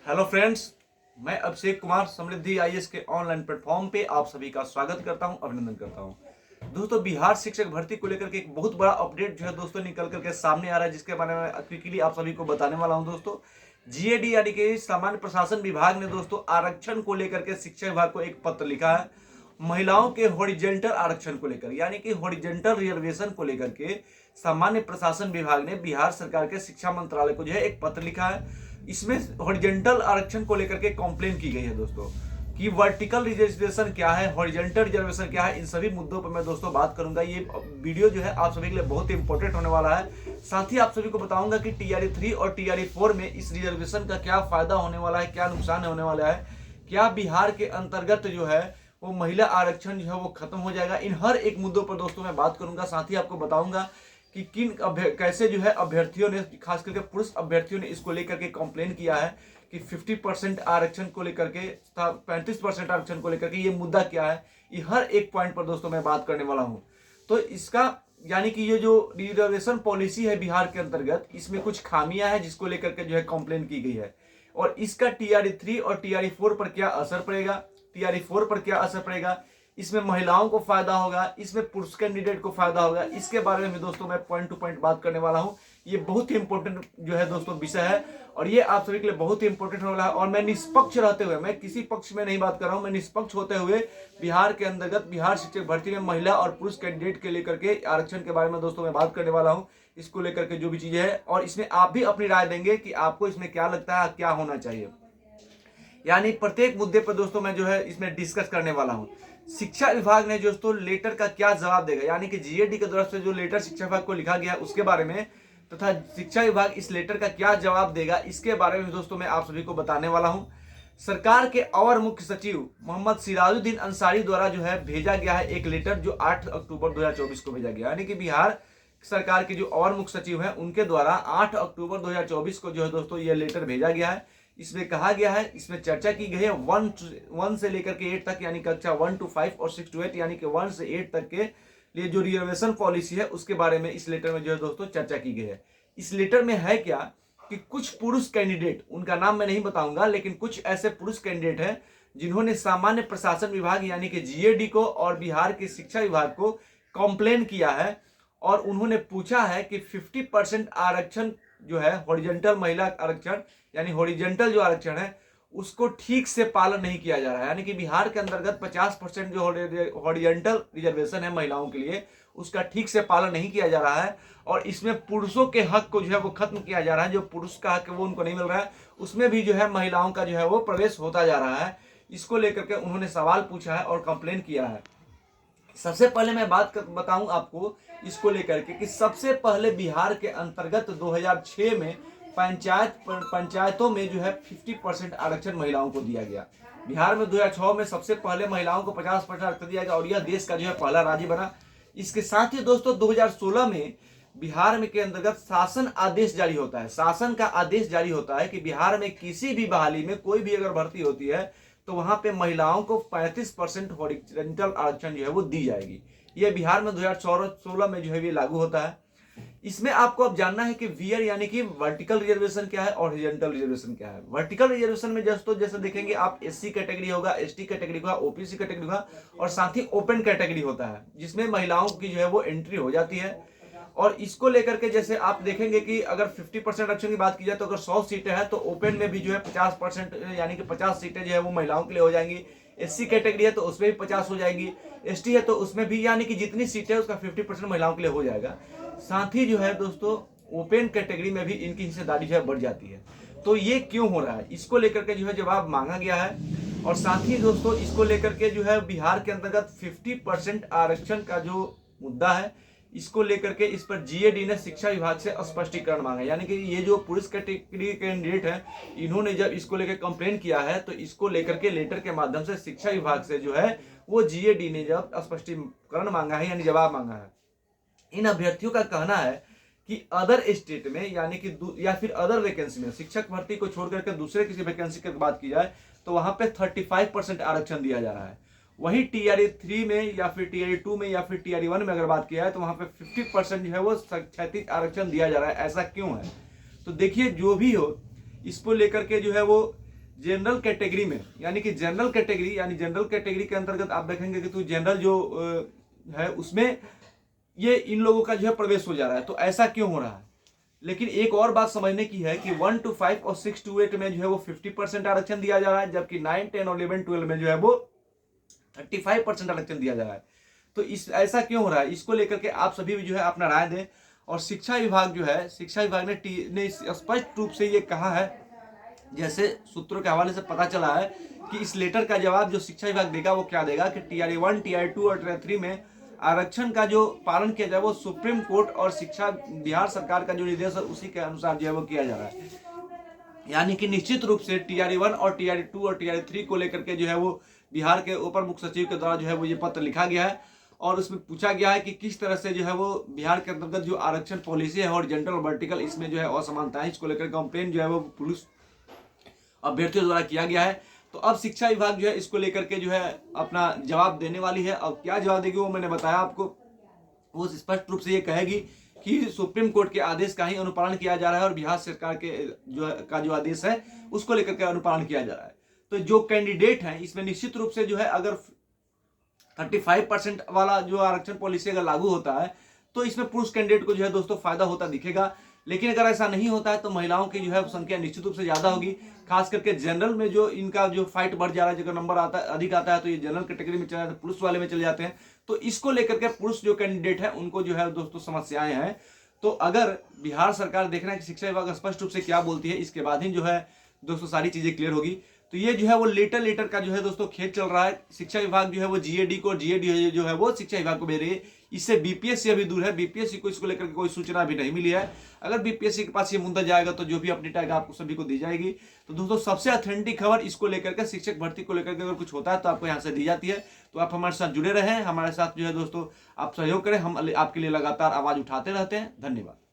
Hello friends, मैं अभिषेक कुमार समृद्धि IAS के online platform पे आप सभी का स्वागत करता हूं, अभिनंदन करता हूं। दोस्तों, बिहार शिक्षक भर्ती को लेकर के एक बहुत बड़ा अपडेट जो है दोस्तों निकल करके सामने आ रहा है, जिसके बारे में क्विकली आप सभी को बताने वाला हूं। दोस्तों, जीएडी यानी कि सामान्य प्रशासन विभाग ने दोस्तों आरक्षण को लेकर के शिक्षा विभाग को एक पत्र लिखा है। महिलाओं के हॉरिजेंटल आरक्षण को लेकर यानी कि हॉरिजेंटल रिजर्वेशन को लेकर के सामान्य प्रशासन विभाग ने बिहार सरकार के शिक्षा मंत्रालय को जो है एक पत्र लिखा है। इसमें हॉरिजेंटल आरक्षण को लेकर के कंप्लेन की गई है दोस्तों कि वर्टिकल रिजर्वेशन क्या है, हॉरिजेंटल रिजर्वेशन क्या है। इन सभी मुद्दों पर मैं दोस्तों बात करूंगा। ये वीडियो जो है आप सभी के लिए बहुत ही इंपॉर्टेंट होने वाला है। साथ ही आप सभी को बताऊंगा कि टीआरई 3 और टीआरई 4 में इस रिजर्वेशन का क्या फायदा होने वाला है, क्या नुकसान होने वाला है, क्या बिहार के अंतर्गत जो है वो महिला आरक्षण जो है वो खत्म हो जाएगा। इन हर एक मुद्दों पर दोस्तों मैं बात करूंगा। साथ ही आपको बताऊंगा कि कैसे जो है अभ्यर्थियों ने, खास करके पुरुष अभ्यर्थियों ने इसको लेकर के कंप्लेन किया है कि 50% आरक्षण को लेकर के 35% आरक्षण को लेकर के ये मुद्दा क्या है। ये हर एक पॉइंट पर दोस्तों मैं बात करने वाला हूं। तो इसका यानी कि ये जो रिजर्वेशन पॉलिसी है बिहार के अंतर्गत, इसमें कुछ खामियां हैं जिसको लेकर के जो है कंप्लेन की गई है। और इसका टीआरई 3 और टीआरई 4 पर क्या असर पड़ेगा, टीआरई 4 पर क्या असर पड़ेगा, इसमें महिलाओं को फायदा होगा, इसमें पुरुष कैंडिडेट को फायदा होगा, इसके बारे में दोस्तों मैं पॉइंट टू पॉइंट बात करने वाला हूं। ये बहुत ही इंपॉर्टेंट जो है दोस्तों विषय है और ये आप सभी के लिए बहुत ही इंपॉर्टेंट होने वाला है। और मैं निष्पक्ष रहते हुए, मैं किसी पक्ष में नहीं बात कर रहा हूं, मैं निष्पक्ष होते हुए बिहार के अंतर्गत बिहार शिक्षक भर्ती में महिला और पुरुष कैंडिडेट के लेकर के आरक्षण के बारे में दोस्तों मैं बात करने वाला हूँ। इसको लेकर के जो भी चीजें है, और इसमें आप भी अपनी राय देंगे कि आपको इसमें क्या लगता है, क्या होना चाहिए। यानी प्रत्येक मुद्दे पर दोस्तों मैं जो है इसमें डिस्कस करने वाला हूं। शिक्षा विभाग ने दोस्तों लेटर का क्या जवाब देगा, यानी कि जीएडी की तरफ से जो लेटर शिक्षा विभाग को लिखा गया उसके बारे में, तथा शिक्षा विभाग इस लेटर का क्या जवाब देगा, इसके बारे में दोस्तों मैं आप सभी को बताने वाला हूं। सरकार के अवर मुख्य सचिव मोहम्मद सिराजुद्दीन अंसारी द्वारा जो है भेजा गया है एक लेटर, जो 8 अक्टूबर 2024 को भेजा गया। यानी कि बिहार सरकार के जो अवर मुख्य सचिव हैं उनके द्वारा 8 अक्टूबर 2024 को जो है दोस्तों ये लेटर भेजा गया है। इसमें कहा गया है, इसमें चर्चा की गई है 1 से लेकर के 8 तक, यानी कक्षा 1 to 5 और 6 to 8 यानी कि 1 से 8 तक के लिए जो रिजर्वेशन पॉलिसी है उसके बारे में इस लेटर में जो है दोस्तों चर्चा की गई है। इस लेटर में है क्या कि कुछ पुरुष कैंडिडेट, उनका नाम मैं नहीं बताऊंगा, लेकिन कुछ ऐसे पुरुष कैंडिडेट हैं जिन्होंने सामान्य प्रशासन विभाग यानी कि जीएडी को और बिहार के शिक्षा विभाग को कंप्लेन किया है और उन्होंने पूछा है कि 50% आरक्षण जो है हॉरिजेंटल महिला आरक्षण यानी हॉरिजेंटल जो आरक्षण है उसको ठीक से पालन नहीं किया जा रहा है। यानी कि बिहार के अंतर्गत 50% जो हॉरिजेंटल रिजर्वेशन है महिलाओं के लिए, उसका ठीक से पालन नहीं किया जा रहा है और इसमें पुरुषों के हक को जो है वो खत्म किया जा रहा है। जो पुरुष का हक है वो उनको नहीं मिल रहा है, उसमें भी जो है महिलाओं का जो है वो प्रवेश होता जा रहा है। इसको लेकर के उन्होंने सवाल पूछा है और कंप्लेन किया है। सबसे पहले मैं बात बताऊं आपको इसको लेकर के कि सबसे पहले बिहार के अंतर्गत 2006 में पंचायतों में जो है 50% आरक्षण महिलाओं को दिया गया। बिहार में 2006 में सबसे पहले महिलाओं को 50% आरक्षण दिया गया और यह देश का जो है पहला राज्य बना। इसके साथ ही दोस्तों 2016 में बिहार में के अंतर्गत शासन आदेश जारी होता है। शासन का आदेश जारी होता है कि बिहार में किसी भी बहाली में कोई भी अगर भर्ती होती है तो वहां पे महिलाओं को 35% हॉरिजॉन्टल आरक्षण जो है वो दी जाएगी। यह बिहार में 2016 में जो है ये लागू होता है। इसमें आपको अब जानना है कि वीआर यानी कि वर्टिकल रिजर्वेशन क्या है और हॉरिजॉन्टल रिजर्वेशन क्या है। वर्टिकल रिजर्वेशन में जैसे देखेंगे आप एससी कैटेगरी होगा, एसटी कैटेगरी होगा, ओपीसी कैटेगरी होगा और साथ ही ओपन कैटेगरी होता है जिसमें महिलाओं की जो है वो एंट्री हो जाती है। और इसको लेकर के जैसे आप देखेंगे कि अगर 50% आरक्षण की बात की जाए तो अगर 100 सीटें हैं तो ओपन में भी जो है 50% यानी कि 50 सीटें जो है वो महिलाओं के लिए हो जाएंगी। एससी कैटेगरी है तो उसमें भी 50 हो जाएंगी, एसटी है तो उसमें भी, यानी कि जितनी सीटें है उसका 50% महिलाओं के लिए हो जाएगा। साथ ही जो है दोस्तों ओपन कैटेगरी में भी इनकी हिस्सेदारी जो है बढ़ जाती है। तो ये क्यों हो रहा है, इसको लेकर के जो है जवाब मांगा गया है। और साथ ही दोस्तों इसको लेकर के जो है बिहार के अंतर्गत 50% आरक्षण का जो मुद्दा है, इसको लेकर के इस पर जीएडी ने शिक्षा विभाग से स्पष्टीकरण मांगा। यानी कि ये जो पुरुष कैटेगरी कैंडिडेट है, इन्होंने जब इसको लेकर कंप्लेन किया है तो इसको लेकर के लेटर के माध्यम से शिक्षा विभाग से जो है वो जीएडी ने जब स्पष्टीकरण मांगा है यानी जवाब मांगा है। इन अभ्यर्थियों का कहना है कि अदर स्टेट में यानी कि या फिर अदर वैकेंसी में, शिक्षक भर्ती को छोड़ करके दूसरे किसी वैकेंसी की बात की जाए तो वहां पे 35% आरक्षण दिया जा रहा है। वही टीआरई 3 में या फिर टीआरई 2 में या फिर टीआरई 1 में अगर बात किया है तो वहां पे 50% जो है वो क्षैतिज आरक्षण दिया जा रहा है। ऐसा क्यों है? तो देखिए, जो भी हो इसको लेकर के जो है वो जनरल कैटेगरी में, यानी कि जनरल कैटेगरी के अंतर्गत आप देखेंगे कि तो जनरल जो है उसमें ये इन लोगों का जो है प्रवेश हो जा रहा है। तो ऐसा क्यों हो रहा है? लेकिन एक और बात समझने की है कि 1 to 5 और 6 to 8 में जो है वो 50% आरक्षण दिया जा रहा है, जबकि 9, 10 और 11, 12 में जो है वो 35% आरक्षण दिया जा रहा है। तो इस ऐसा क्यों हो रहा है, इसको लेकर के आप सभी भी जो है अपना राय दें। और शिक्षा विभाग जो है, शिक्षा विभाग ने स्पष्ट रूप से ये कहा है, जैसे सूत्रों के हवाले से पता चला है कि इस लेटर का जवाब जो शिक्षा विभाग देगा वो क्या देगा कि टीआरई 1, टीआरई 2 और टीआरई 3 में आरक्षण का जो पालन किया जाए वो सुप्रीम कोर्ट और शिक्षा बिहार सरकार का जो निर्देश है उसी के अनुसार जो है वो किया जा रहा है। यानी कि निश्चित रूप से टीआरई 1 और टीआरई 2 और टीआरई 3 को लेकर के जो है वो बिहार के अपर मुख्य सचिव के द्वारा जो है वो ये पत्र लिखा गया है और उसमें पूछा गया है कि किस तरह से जो है वो बिहार के अंतर्गत जो आरक्षण पॉलिसी है और जेंडर और वर्टिकल इसमें जो है असमानता है, इसको लेकर कंप्लेन जो है वो पुलिस अभ्यर्थियों द्वारा किया गया है। तो अब शिक्षा विभाग जो है इसको लेकर के जो है अपना जवाब देने वाली है। अब क्या जवाब देगी वो मैंने बताया आपको। वो स्पष्ट रूप से ये कहेगी कि सुप्रीम कोर्ट के आदेश का ही अनुपालन किया जा रहा है और बिहार सरकार के जो आदेश है उसको लेकर के अनुपालन किया जा रहा है। तो जो कैंडिडेट हैं इसमें निश्चित रूप से जो है अगर 35% वाला जो आरक्षण पॉलिसी अगर लागू होता है तो इसमें पुरुष कैंडिडेट को जो है दोस्तों फायदा होता दिखेगा। लेकिन अगर ऐसा नहीं होता है तो महिलाओं की जो है संख्या निश्चित रूप से ज्यादा होगी। खास करके जनरल में जो इनका जो फाइट बढ़ जा रहा है, जगह नंबर आता है अधिक आता है तो ये जनरल कैटेगरी में चले जाते हैं, पुरुष वाले में चले जाते हैं। तो इसको लेकर के पुरुष जो कैंडिडेट है उनको जो है दोस्तों समस्याएं हैं। तो अगर बिहार सरकार देखना है कि शिक्षा विभाग स्पष्ट रूप से क्या बोलती है, इसके बाद ही जो है दोस्तों सारी चीजें क्लियर होगी। तो ये जो है वो लेटर का जो है दोस्तों खेल चल रहा है। शिक्षा विभाग जो है वो जीएडी को, जीएडी जो है वो शिक्षा विभाग को भेज रही है। इससे बीपीएससी अभी दूर है, बीपीएससी को इसको लेकर कोई सूचना भी नहीं मिली है। अगर बीपीएससी के पास ये मुद्दा जाएगा तो जो भी अपडेट आएगा आपको सभी को दी जाएगी। तो दोस्तों सबसे ऑथेंटिक खबर इसको लेकर के, शिक्षक भर्ती को लेकर के अगर कुछ होता है तो आपको यहाँ से दी जाती है। तो आप हमारे साथ जुड़े रहें, हमारे साथ जो है दोस्तों आप सहयोग करें, हम आपके लिए लगातार आवाज उठाते रहते हैं। धन्यवाद।